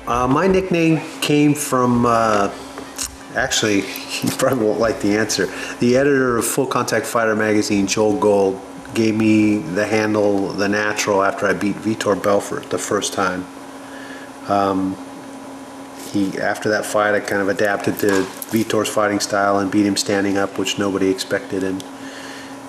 My nickname came from, actually, you probably won't like the answer. The editor of Full Contact Fighter magazine, Joel Gold, gave me the handle, The Natural, after I beat Vitor Belfort the first time. After that fight, I kind of adapted to Vitor's fighting style and beat him standing up, which nobody expected.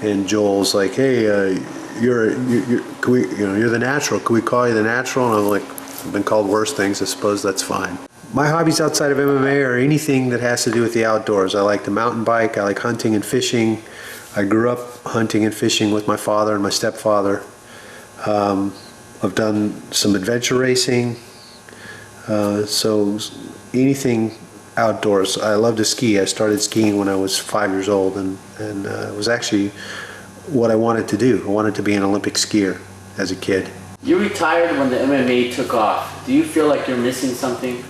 And Joel's like, "Hey, you're the Natural. Can we call you the Natural?" And I'm like, "I've been called worse things. I suppose that's fine." My hobbies outside of MMA are anything that has to do with the outdoors. I like to mountain bike. I like hunting and fishing. I grew up hunting and fishing with my father and my stepfather. I've done some adventure racing. So anything outdoors. I love to ski. I started skiing when I was 5 years old, and it was actually what I wanted to do. I wanted to be an Olympic skier as a kid. You retired when the MMA took off. Do you feel like you're missing something?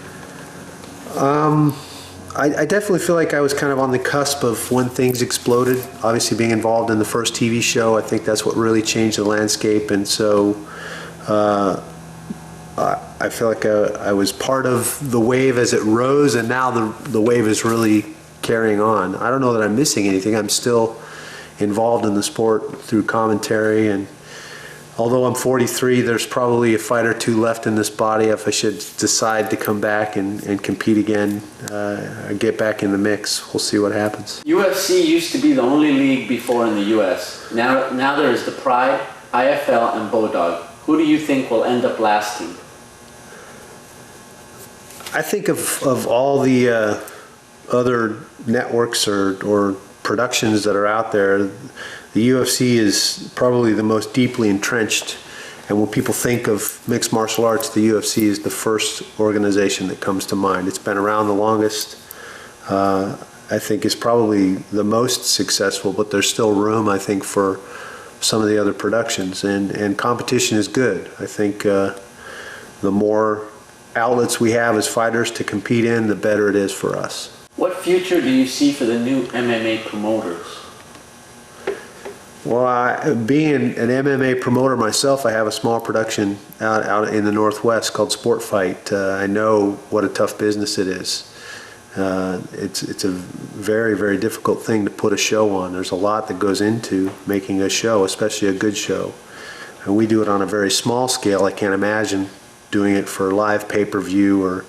I definitely feel like I was kind of on the cusp of when things exploded. Obviously, being involved in the first TV show, I think that's what really changed the landscape, and so I feel like I was part of the wave as it rose, and now the wave is really carrying on. I don't know that I'm missing anything. I'm still involved in the sport through commentary, and although I'm 43, there's probably a fight or two left in this body if I should decide to come back and compete again, get back in the mix. We'll see what happens. UFC used to be the only league before in the US. Now there is the Pride, IFL, and Bodog. Who do you think will end up lasting? I think of all the other networks or productions that are out there, the UFC is probably the most deeply entrenched, and when people think of mixed martial arts, the UFC is the first organization that comes to mind. It's been around the longest. I think it's probably the most successful, but there's still room, I think, for some of the other productions, and competition is good. I think the more outlets we have as fighters to compete in, the better it is for us. What future do you see for the new MMA promoters? Well, being an MMA promoter myself, I have a small production out in the Northwest called Sport Fight. I know what a tough business it is. It's a very, very difficult thing to put a show on. There's a lot that goes into making a show, especially a good show. And we do it on a very small scale. I can't imagine doing it for live pay-per-view or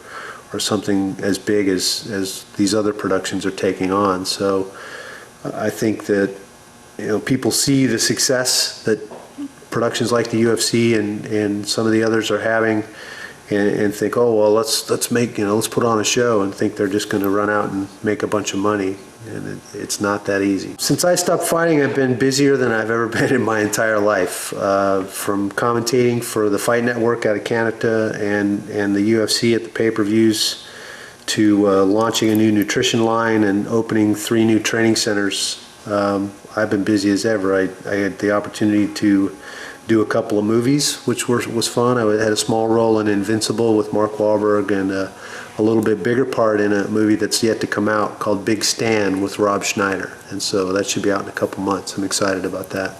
something as big as these other productions are taking on. So I think that people see the success that productions like the UFC and some of the others are having, and think, oh well, let's put on a show, and think they're just going to run out and make a bunch of money, and it's not that easy. Since I stopped fighting, I've been busier than I've ever been in my entire life. From commentating for the Fight Network out of Canada and the UFC at the pay-per-views, to launching a new nutrition line and opening 3 new training centers. I've been busy as ever. I had the opportunity to do a couple of movies, which was fun. I had a small role in Invincible with Mark Wahlberg, and a little bit bigger part in a movie that's yet to come out called Big Stand with Rob Schneider. And so that should be out in a couple months. I'm excited about that.